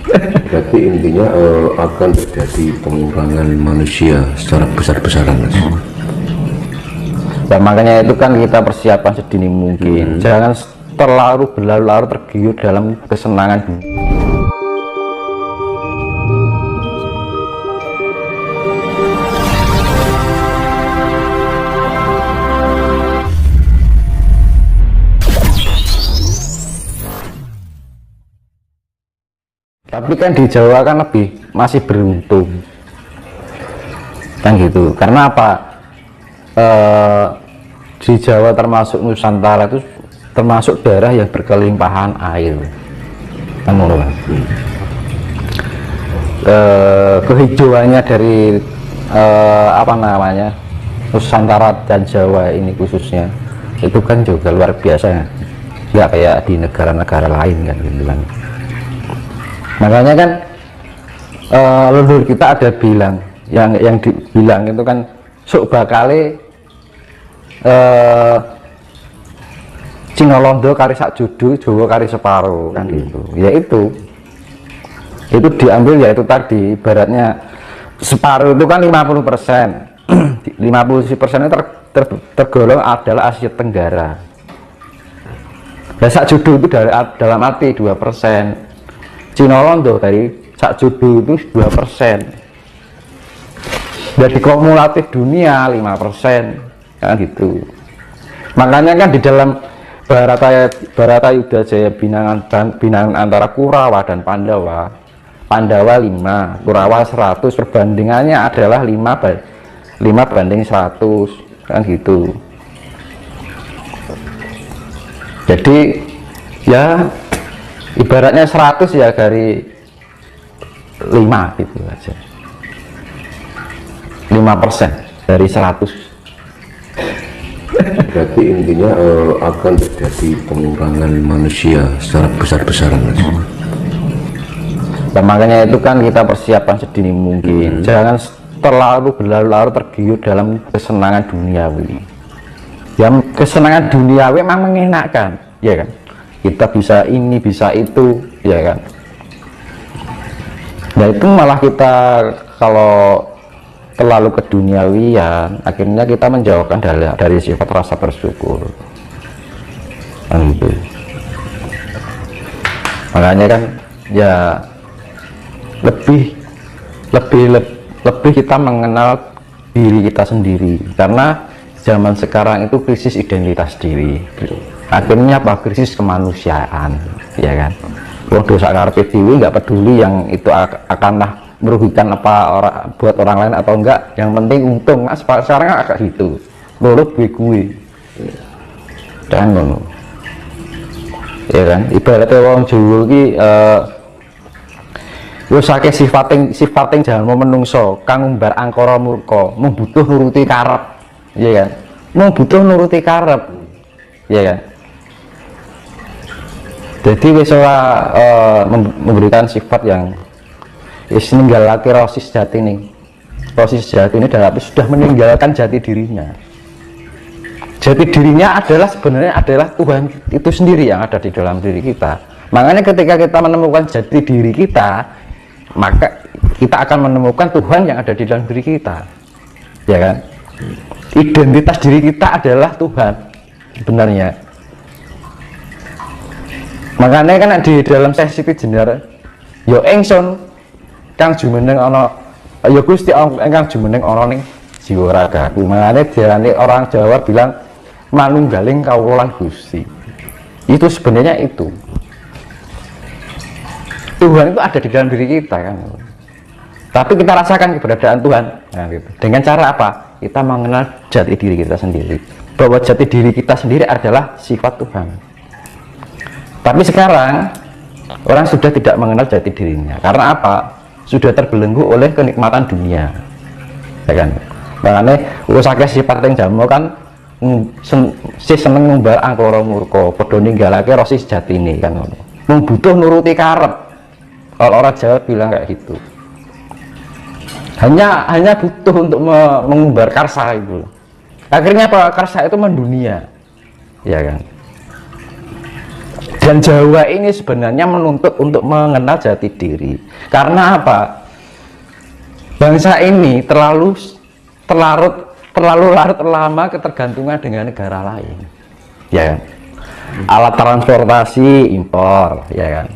Berarti intinya akan terjadi pengurangan manusia secara besar-besaran, Mas. Ya, makanya itu kan kita persiapan sedini mungkin. Jangan terlalu berlarut-larut tergiur dalam kesenangan. Tapi kan di Jawa kan masih beruntung kan gitu. Karena apa? Di Jawa termasuk Nusantara itu termasuk daerah yang berkelimpahan air kan, kehijauannya dari apa namanya, Nusantara dan Jawa ini khususnya itu kan juga luar biasa ya, kayak di negara-negara lain kan gitu kan. Makanya kan leluhur kita ada bilang, yang dibilang itu kan sok bakale Cina Londo kari sak judu, Jawa kari separuh kan gitu. Ya itu diambil, ya itu tadi ibaratnya separuh itu kan 50%. 50% itu tergolong adalah Asia Tenggara. Dan sak judu itu dalam arti 2%. Cina Londo dari sak judu itu 2%. Jadi kumulatif dunia 5% kan gitu. Makanya kan di dalam Bharatayuda Jaya binangan antara Kurawa dan Pandawa 5, Kurawa 100, perbandingannya adalah 5:100 kan gitu. Jadi ya ibaratnya 100 ya dari 5 gitu aja, 5% dari 100. Berarti intinya akan terjadi pengurangan manusia secara besar-besaran, Mas. Dan makanya itu kan kita persiapan sedini mungkin. Jangan terlalu berlarut-larut tergiur dalam kesenangan duniawi. Yang kesenangan duniawi memang mengenakan, ya kan? Kita bisa ini, bisa itu, ya kan? Nah itu malah kita kalau terlalu keduniawian, akhirnya kita menjauhkan dari sifat rasa bersyukur kan gitu. Makanya kan ya lebih kita mengenal diri kita sendiri, karena zaman sekarang itu krisis identitas diri, akhirnya apa, krisis kemanusiaan, ya kan. Wong dosa karpe dewi, nggak peduli yang itu akanlah merugikan apa buat orang lain atau enggak, yang penting untung. Mas sekarang agak gitu, menurut gue dan ngono, ya kan. Ibaratnya wong Jawa iki wis akeh sifating jangan mau menungso kang ngumbar angkara murka, mung butuh nuruti karep, ya kan. Mung butuh nuruti karep, ya kan. Jadi wis ora memberikan sifat yang meninggalkan rasa sejati ini. Rasa sejati ini dalam sudah meninggalkan jati dirinya. Jati dirinya adalah sebenarnya adalah Tuhan itu sendiri yang ada di dalam diri kita. Makanya ketika kita menemukan jati diri kita, maka kita akan menemukan Tuhan yang ada di dalam diri kita, ya kan. Identitas diri kita adalah Tuhan sebenarnya. Makanya kan di dalam sesi jenar yo engson kang jumeneng ana, ya Gusti ingkang jumeneng ana ning jiwa ragaku. Makanya diarani orang Jawa bilang manunggaling kawulan Gusti. Itu sebenarnya itu Tuhan itu ada di dalam diri kita kan. Tapi kita rasakan keberadaan Tuhan, nah, gitu. Dengan cara apa? Kita mengenal jati diri kita sendiri, bahwa jati diri kita sendiri adalah sifat Tuhan. Tapi sekarang orang sudah tidak mengenal jati dirinya. Karena apa? Sudah terbelenggu oleh kenikmatan dunia, ya kan. Makanya usake sifat yang jamu kan seneng ngumbar angkara murka, padha ninggalake rasa sejatine kan ngono. Mung butuh nuruti karep. Kalau orang Jawa bilang kayak gitu. Hanya butuh untuk mengumbar karsa itu. Akhirnya apa? Karsa itu mendunia, ya kan. Dan Jawa ini sebenarnya menuntut untuk mengenal jati diri. Karena apa? Bangsa ini terlalu larut lama ketergantungan dengan negara lain, ya kan? Alat transportasi impor, ya kan?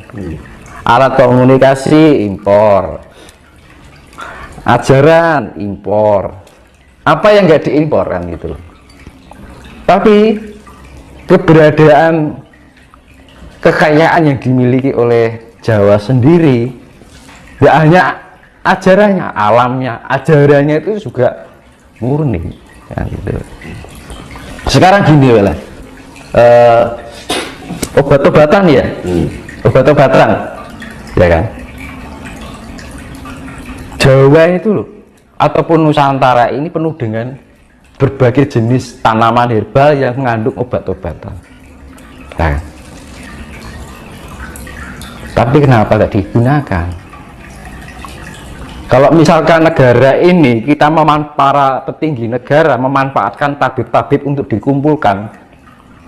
Alat komunikasi impor, ajaran impor. Apa yang nggak diimpor kan gitu? Tapi keberadaan kekayaan yang dimiliki oleh Jawa sendiri, tidak hanya ajarannya, alamnya, ajarannya itu juga murni, ya, gitu. Sekarang gini lah, obat-obatan ya, obat-obatan, ya kan? Jawa itu loh, ataupun Nusantara ini penuh dengan berbagai jenis tanaman herbal yang mengandung obat-obatan. Nah, tapi kenapa tidak digunakan? Kalau misalkan negara ini kita para petinggi negara memanfaatkan tabib-tabib untuk dikumpulkan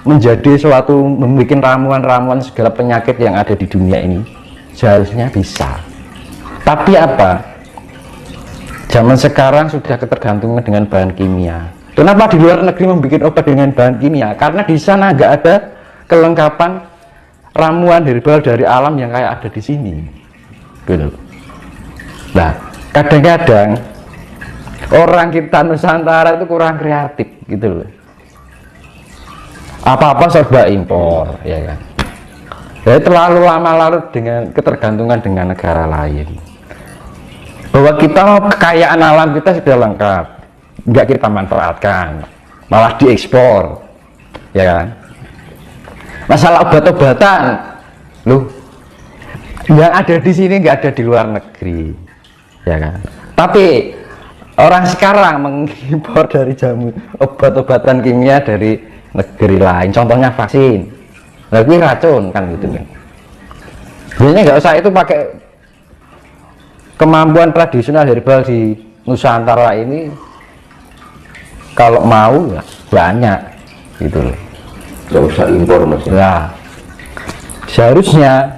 menjadi suatu membuat ramuan-ramuan segala penyakit yang ada di dunia ini, seharusnya bisa. Tapi apa? Zaman sekarang sudah ketergantungan dengan bahan kimia. Kenapa di luar negeri membuat obat dengan bahan kimia? Karena di sana nggak ada kelengkapan ramuan herbal dari alam yang kayak ada di sini, gitu. Nah, kadang-kadang orang kita Nusantara itu kurang kreatif, gitu loh. Apa-apa serba impor, ya kan? Jadi terlalu lama larut dengan ketergantungan dengan negara lain. Bahwa kita mau kekayaan alam kita sudah lengkap, nggak kita manfaatkan, malah diekspor, ya kan? Masalah obat-obatan, loh, yang ada di sini nggak ada di luar negeri, ya kan? Tapi orang sekarang mengimpor dari jamu obat-obatan kimia dari negeri lain, contohnya vaksin, lagi racun kan gitu kan. Sebenarnya nggak usah itu pakai kemampuan tradisional herbal di Nusantara ini, kalau mau ya banyak gitu loh. Nggak usah impor mas. Nah, seharusnya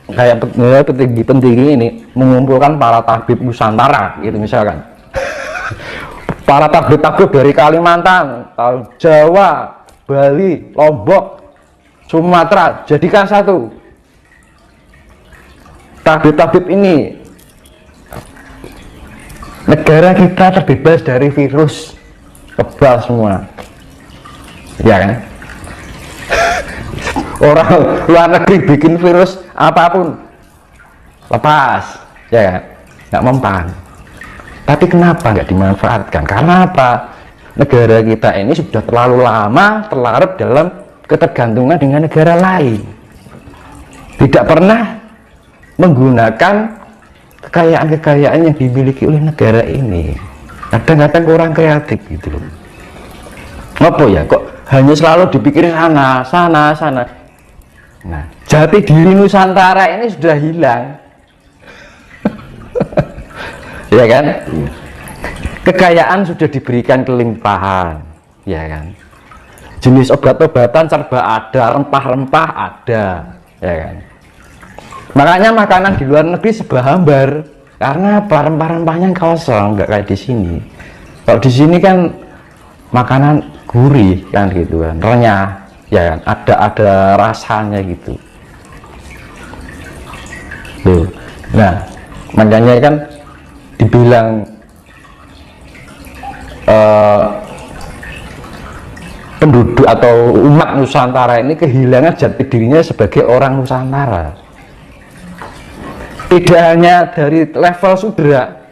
kayak petinggi-petinggi ini mengumpulkan para tabib Nusantara gitu misalkan. Para tabib-tabib dari Kalimantan, Jawa, Bali, Lombok, Sumatera, jadikan satu. Tabib-tabib ini, negara kita terbebas dari virus kebal semua, ya kan? Orang luar negeri bikin virus apapun lepas, ya kan? Nggak mempan. Tapi kenapa nggak dimanfaatkan? Karena apa? Negara kita ini sudah terlalu lama terlarut dalam ketergantungan dengan negara lain, tidak pernah menggunakan kekayaan-kekayaan yang dimiliki oleh negara ini. Kadang-kadang kurang kreatif gitu loh. Apa ya, kok hanya selalu dipikir sana. Nah, jati diri Nusantara ini sudah hilang. Ya kan? Kekayaan sudah diberikan kelimpahan, ya kan? Jenis obat-obatan serba ada, rempah-rempah ada, ya kan? Makanya makanan di luar negeri serba hambar, karena apa? Rempah-rempahnya kosong, nggak kayak di sini. Kalau di sini kan makanan gurih kan gitu kan, renyah, ya kan? Ada rasanya gitu. Tuh. Nah, makanya kan dibilang penduduk atau umat Nusantara ini kehilangan jati dirinya sebagai orang Nusantara. Tidak hanya dari level sudra,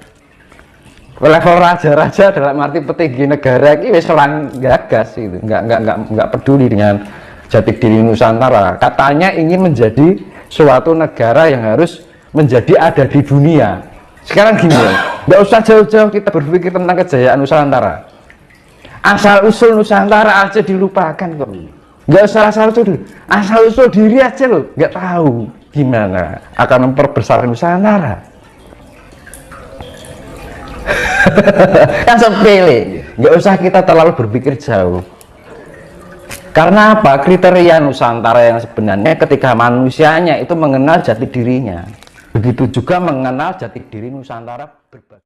level raja-raja dalam arti petinggi negara ini selang gagas itu, nggak peduli dengan jati diri Nusantara. Katanya ingin menjadi suatu negara yang harus menjadi ada di dunia. Sekarang gini, nggak usah jauh-jauh kita berpikir tentang kejayaan Nusantara. Asal usul Nusantara aja dilupakan kok. Nggak usah asal usul diri aja loh, nggak tahu gimana akan memperbesar Nusantara. Kan sepele, nggak usah kita terlalu berpikir jauh. Karena apa? Kriteria Nusantara yang sebenarnya ketika manusianya itu mengenal jati dirinya, begitu juga mengenal jati diri Nusantara berbagai